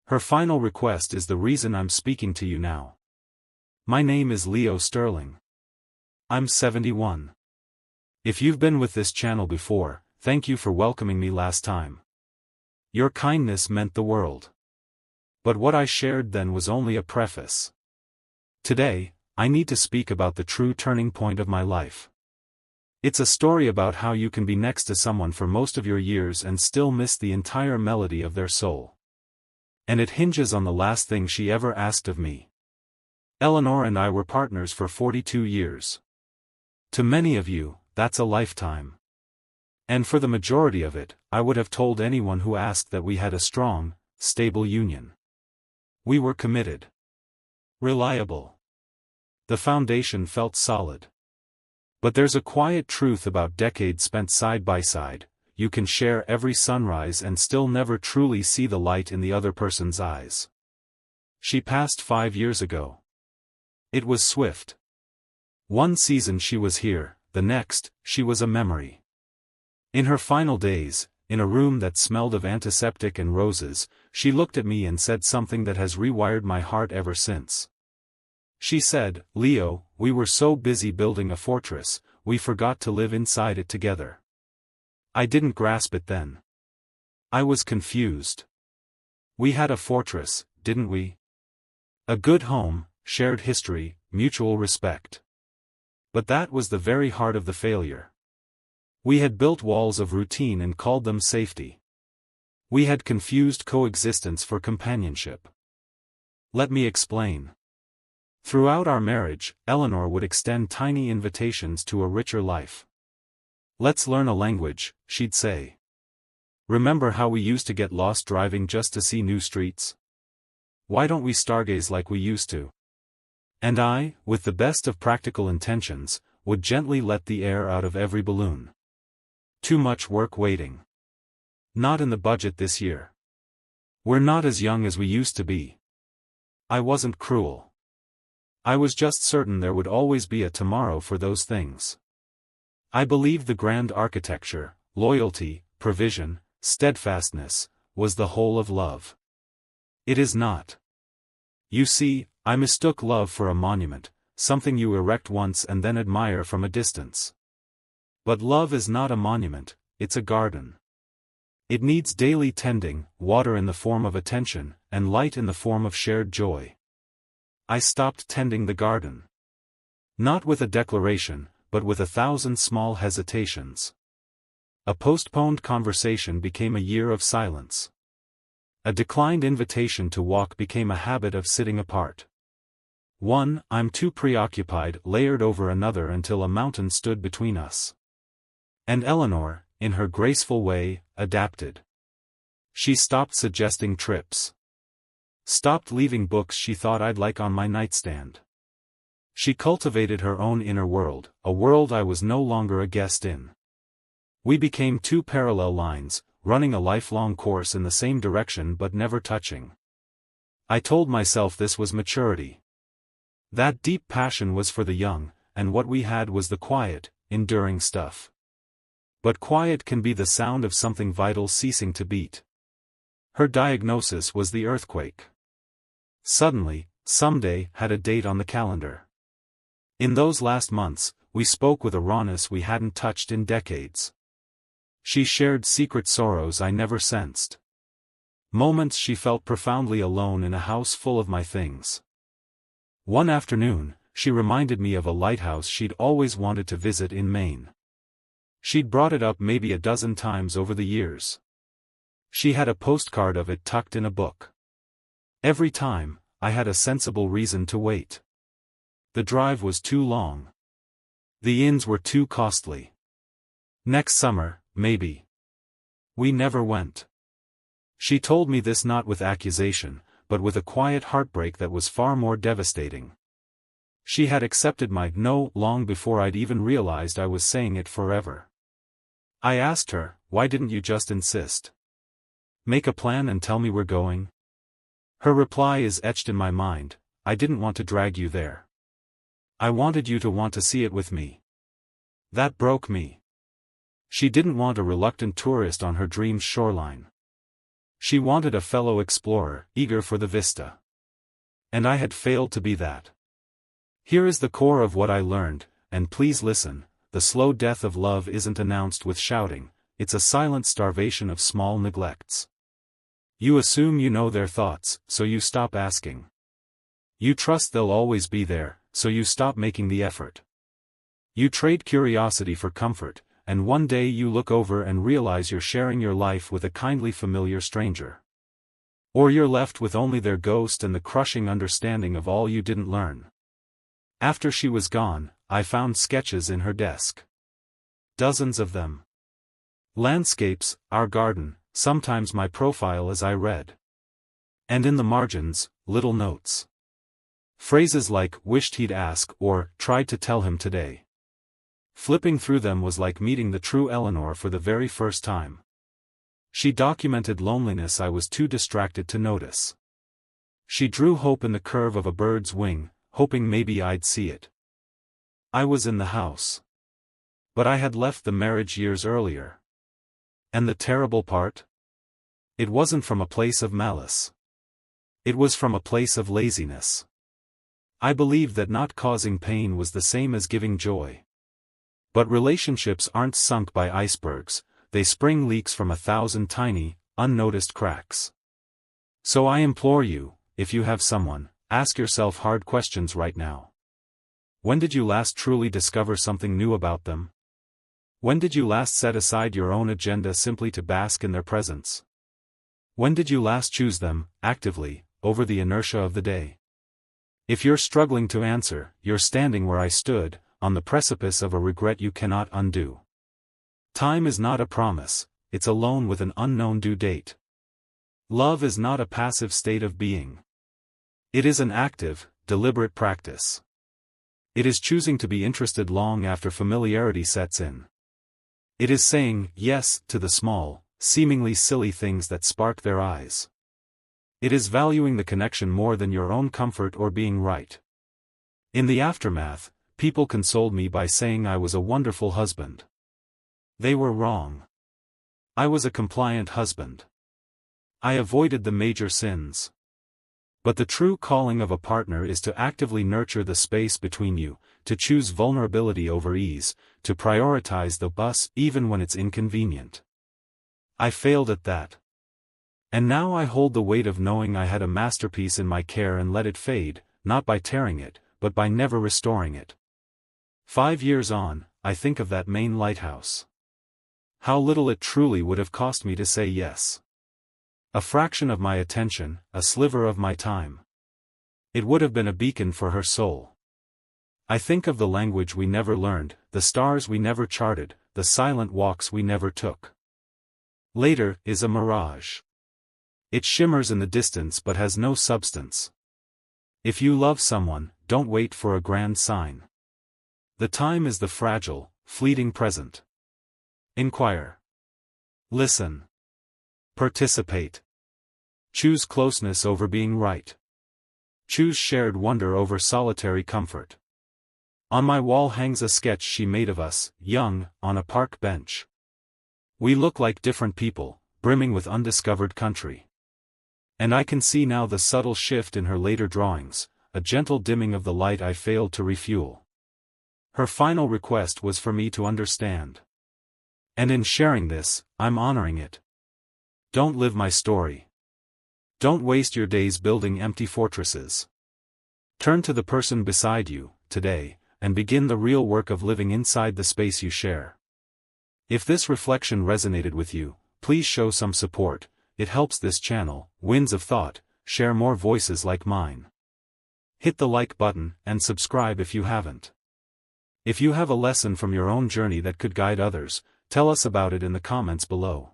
Her final request is the reason I'm speaking to you now. My name is Leo Sterling. I'm 71. If you've been with this channel before, thank you for welcoming me last time. Your kindness meant the world. But what I shared then was only a preface. Today, I need to speak about the true turning point of my life. It's a story about how you can be next to someone for most of your years and still miss the entire melody of their soul. And it hinges on the last thing she ever asked of me. Eleanor and I were partners for 42 years. To many of you, that's a lifetime. And for the majority of it, I would have told anyone who asked that we had a strong, stable union. We were committed. Reliable. The foundation felt solid. But there's a quiet truth about decades spent side by side: you can share every sunrise and still never truly see the light in the other person's eyes. She passed 5 years ago. It was swift. One season she was here, the next, she was a memory. In her final days, in a room that smelled of antiseptic and roses, she looked at me and said something that has rewired my heart ever since. She said, "Leo, we were so busy building a fortress, we forgot to live inside it together." I didn't grasp it then. I was confused. We had a fortress, didn't we? A good home, shared history, mutual respect. But that was the very heart of the failure. We had built walls of routine and called them safety. We had confused coexistence for companionship. Let me explain. Throughout our marriage, Eleanor would extend tiny invitations to a richer life. "Let's learn a language," she'd say. "Remember how we used to get lost driving just to see new streets? Why don't we stargaze like we used to?" And I, with the best of practical intentions, would gently let the air out of every balloon. "Too much work waiting. Not in the budget this year. We're not as young as we used to be." I wasn't cruel. I was just certain there would always be a tomorrow for those things. I believed the grand architecture, loyalty, provision, steadfastness, was the whole of love. It is not. You see, I mistook love for a monument, something you erect once and then admire from a distance. But love is not a monument, it's a garden. It needs daily tending, water in the form of attention, and light in the form of shared joy. I stopped tending the garden. Not with a declaration, but with 1,000 small hesitations. A postponed conversation became a year of silence. A declined invitation to walk became a habit of sitting apart. One "I'm too preoccupied" layered over another until a mountain stood between us. And Eleanor, in her graceful way, adapted. She stopped suggesting trips. Stopped leaving books she thought I'd like on my nightstand. She cultivated her own inner world, a world I was no longer a guest in. We became two parallel lines, running a lifelong course in the same direction but never touching. I told myself this was maturity. That deep passion was for the young, and what we had was the quiet, enduring stuff. But quiet can be the sound of something vital ceasing to beat. Her diagnosis was the earthquake. Suddenly, someday had a date on the calendar. In those last months, we spoke with a rawness we hadn't touched in decades. She shared secret sorrows I never sensed. Moments she felt profoundly alone in a house full of my things. One afternoon, she reminded me of a lighthouse she'd always wanted to visit in Maine. She'd brought it up maybe a dozen times over the years. She had a postcard of it tucked in a book. Every time, I had a sensible reason to wait. The drive was too long. The inns were too costly. Next summer, maybe. We never went. She told me this not with accusation, but with a quiet heartbreak that was far more devastating. She had accepted my no long before I'd even realized I was saying it forever. I asked her, "Why didn't you just insist? Make a plan and tell me we're going?" Her reply is etched in my mind: "I didn't want to drag you there. I wanted you to want to see it with me." That broke me. She didn't want a reluctant tourist on her dream's shoreline. She wanted a fellow explorer, eager for the vista. And I had failed to be that. Here is the core of what I learned, and please listen: the slow death of love isn't announced with shouting, it's a silent starvation of small neglects. You assume you know their thoughts, so you stop asking. You trust they'll always be there, so you stop making the effort. You trade curiosity for comfort, and one day you look over and realize you're sharing your life with a kindly familiar stranger. Or you're left with only their ghost and the crushing understanding of all you didn't learn. After she was gone, I found sketches in her desk. Dozens of them. Landscapes, our garden, sometimes my profile as I read. And in the margins, little notes. Phrases like, wished he'd ask, or, tried to tell him today. Flipping through them was like meeting the true Eleanor for the very first time. She documented loneliness I was too distracted to notice. She drew hope in the curve of a bird's wing, hoping maybe I'd see it. I was in the house. But I had left the marriage years earlier. And the terrible part? It wasn't from a place of malice. It was from a place of laziness. I believed that not causing pain was the same as giving joy. But relationships aren't sunk by icebergs, they spring leaks from 1,000 tiny, unnoticed cracks. So I implore you, if you have someone, ask yourself hard questions right now. When did you last truly discover something new about them? When did you last set aside your own agenda simply to bask in their presence? When did you last choose them, actively, over the inertia of the day? If you're struggling to answer, you're standing where I stood, on the precipice of a regret you cannot undo. Time is not a promise, it's a loan with an unknown due date. Love is not a passive state of being. It is an active, deliberate practice. It is choosing to be interested long after familiarity sets in. It is saying yes to the small, seemingly silly things that spark their eyes. It is valuing the connection more than your own comfort or being right. In the aftermath, people consoled me by saying I was a wonderful husband. They were wrong. I was a compliant husband. I avoided the major sins. But the true calling of a partner is to actively nurture the space between you, to choose vulnerability over ease, to prioritize the bus even when it's inconvenient. I failed at that. And now I hold the weight of knowing I had a masterpiece in my care and let it fade, not by tearing it, but by never restoring it. 5 years on, I think of that Maine lighthouse. How little it truly would have cost me to say yes. A fraction of my attention, a sliver of my time. It would have been a beacon for her soul. I think of the language we never learned, the stars we never charted, the silent walks we never took. Later is a mirage. It shimmers in the distance but has no substance. If you love someone, don't wait for a grand sign. The time is the fragile, fleeting present. Inquire. Listen. Participate. Choose closeness over being right. Choose shared wonder over solitary comfort. On my wall hangs a sketch she made of us, young, on a park bench. We look like different people, brimming with undiscovered country. And I can see now the subtle shift in her later drawings, a gentle dimming of the light I failed to refuel. Her final request was for me to understand. And in sharing this, I'm honoring it. Don't live my story. Don't waste your days building empty fortresses. Turn to the person beside you, today, and begin the real work of living inside the space you share. If this reflection resonated with you, please show some support. It helps this channel, Winds of Thought, share more voices like mine. Hit the like button, and subscribe if you haven't. If you have a lesson from your own journey that could guide others, tell us about it in the comments below.